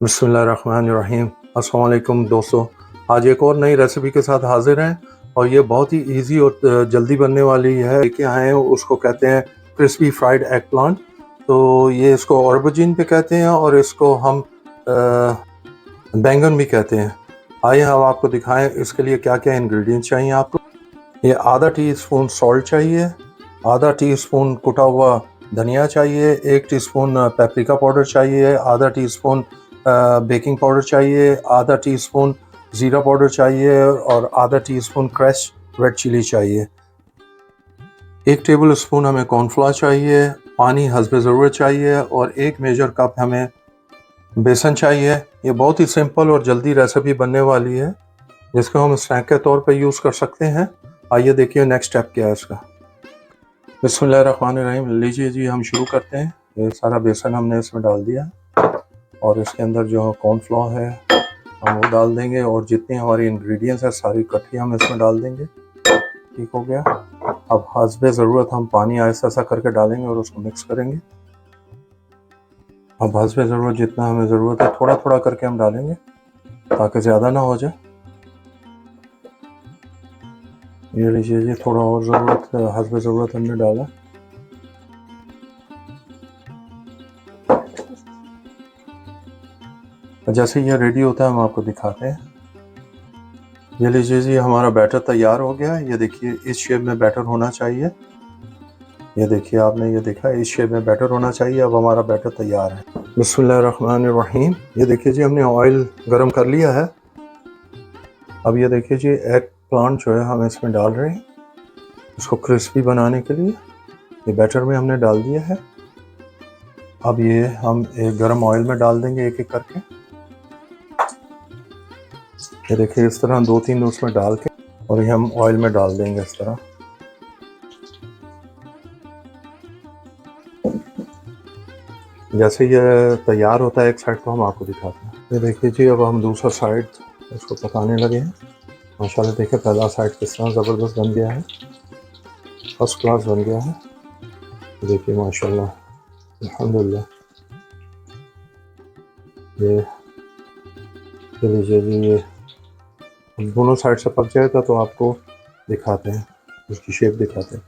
बिस्मिल्लाहिर्रहमानिर्रहीम। अस्सलाम वालेकुम दोस्तों, आज एक और नई रेसिपी के साथ हाजिर हैं और ये बहुत ही इजी और जल्दी बनने वाली है। लेके आए हैं, उसको कहते हैं क्रिस्पी फ्राइड एग प्लांट। तो ये इसको ऑर्बोजीन भी कहते हैं और इसको हम बैंगन भी कहते हैं। आइए हम आपको दिखाएं इसके लिए क्या क्या इंग्रेडिएंट्स चाहिए आपको। ये आधा टीस्पून सॉल्ट चाहिए, आधा टीस्पून कुटा हुआ धनिया चाहिए, 1 टीस्पून पेपरिका पाउडर चाहिए, आधा टीस्पून बेकिंग पाउडर चाहिए, आधा टीस्पून ज़ीरा पाउडर चाहिए और आधा टीस्पून क्रश रेड चिली चाहिए। 1 टेबल स्पून हमें कॉर्नफ्लोर चाहिए, पानी हस्बे ज़रूरत चाहिए और 1 मेजर कप हमें बेसन चाहिए। ये बहुत ही सिंपल और जल्दी रेसिपी बनने वाली है जिसको हम स्नैक के तौर पे यूज़ कर सकते हैं। आइए देखिए नेक्स्ट स्टेप क्या है इसका। बिस्मिल्लाहिर्रहमानिर्रहीम। लीजिए जी, हम शुरू करते हैं। ये सारा बेसन हमने इसमें डाल दिया और इसके अंदर जो कॉर्नफ्लोर है हम वो डाल देंगे और जितनी हमारी इंग्रेडिएंट्स है सारी इकट्ठी हम इसमें डाल देंगे। ठीक हो गया। अब हस्बे ज़रूरत हम पानी ऐसा ऐसा करके डालेंगे और उसको मिक्स करेंगे। अब हस्बे ज़रूरत जितना हमें ज़रूरत है थोड़ा थोड़ा करके हम डालेंगे ताकि ज़्यादा ना हो जाए। ये लीजिए जी, थोड़ा और ज़रूरत हस्बे ज़रूरत हमने डाला। जैसे ये रेडी होता है हम आपको दिखाते हैं। ये लीजिए जी, हमारा बैटर तैयार हो गया है। ये देखिए इस शेप में बैटर होना चाहिए। ये देखिए, आपने ये देखा इस शेप में बैटर होना चाहिए। अब हमारा बैटर तैयार है। बिस्मिल्लाहिर्रहमानिर्रहीम। ये देखिए जी, हमने ऑयल गरम कर लिया है। अब ये देखिए जी, एग प्लांट जो है हम इसमें डाल रहे हैं इसको क्रिस्पी बनाने के लिए। ये बैटर में हमने डाल दिया है। अब ये हम एक गरम ऑयल में डाल देंगे एक एक करके। ये देखिए इस तरह 2-3 उसमें डाल के और ये हम ऑयल में डाल देंगे इस तरह। जैसे ये तैयार होता है एक साइड तो हम आपको दिखाते हैं। ये देखिए जी, अब हम दूसरा साइड इसको पकाने लगे हैं। माशाल्लाह देखिए पहला साइड किस तरह ज़बरदस्त बन गया है, फर्स्ट क्लास बन गया है। देखिए माशाल्लाह, अल्हम्दुलिल्लाह। ये लीजिए जी, ये दोनों साइड से पक जाएगा तो आपको दिखाते हैं, उसकी शेप दिखाते हैं।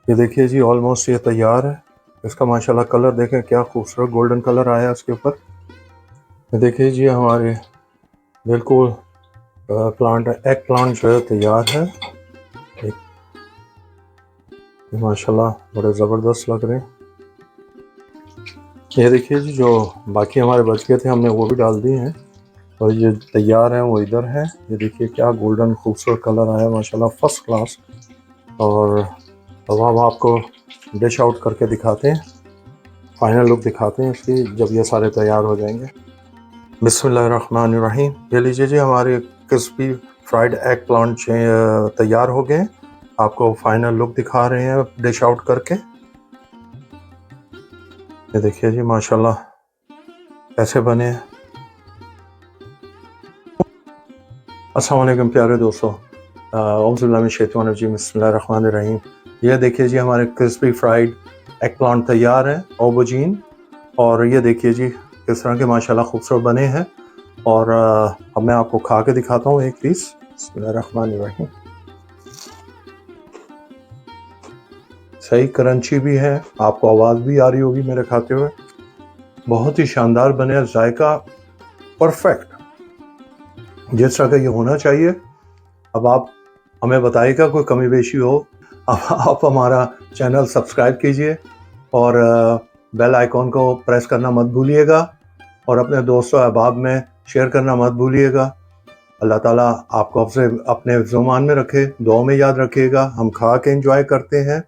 ये देखिए जी, ऑलमोस्ट ये तैयार है। इसका माशाल्लाह कलर देखें क्या खूबसूरत गोल्डन कलर आया है इसके ऊपर। ये देखिए जी, हमारे बिल्कुल प्लांट एग प्लांट जो है तैयार है। माशाल्लाह बड़े ज़बरदस्त लग रहे हैं। ये देखिए जी, जो बाकी हमारे बच गए थे हमने वो भी डाल दिए हैं और ये तैयार है, वो इधर है। ये देखिए क्या गोल्डन खूबसूरत कलर आया माशाल्लाह, फर्स्ट क्लास। और अब हम आपको डिश आउट करके दिखाते हैं, फाइनल लुक दिखाते हैं इसकी जब ये सारे तैयार हो जाएंगे। बिस्मिल्लाहिर्रहमानिर्रहीम। ये लीजिए जी, हमारे क्रिस्पी फ्राइड एग प्लांट तैयार हो गए। आपको फाइनल लुक दिखा रहे हैं डिश आउट करके। ये देखिए जी माशाल्लाह कैसे बने हैं। अस्सलाम वालेकुम प्यारे दोस्तों, बिस्मिल्लाहिर्रहमानिर्रहीम। ये देखिए जी, हमारे क्रिस्पी फ्राइड एग प्लांट तैयार है, ऑबोजीन। और ये देखिए जी किस तरह के माशाल्लाह खूबसूरत बने हैं। और अब मैं आपको खा के दिखाता हूँ एक पीस। बिस्मिल्लाहिर्रहमानिर्रहीम। सही क्रंची भी है, आपको आवाज़ भी आ रही होगी मेरे खाते हुए। बहुत ही शानदार बने, जायका परफेक्ट जिस तरह का ये होना चाहिए। अब आप हमें बताइएगा कोई कमी बेशी हो। अब आप हमारा चैनल सब्सक्राइब कीजिए और बेल आइकॉन को प्रेस करना मत भूलिएगा और अपने दोस्तों अहबाब में शेयर करना मत भूलिएगा। अल्लाह ताला आपको अपने ज़ुबान में रखे, दुआ में याद रखिएगा। हम खा के एंजॉय करते हैं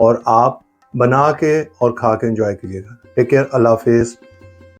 और आप बना के और खा के एंजॉय कीजिएगा। टेक केयर, अल्लाह हाफिज़।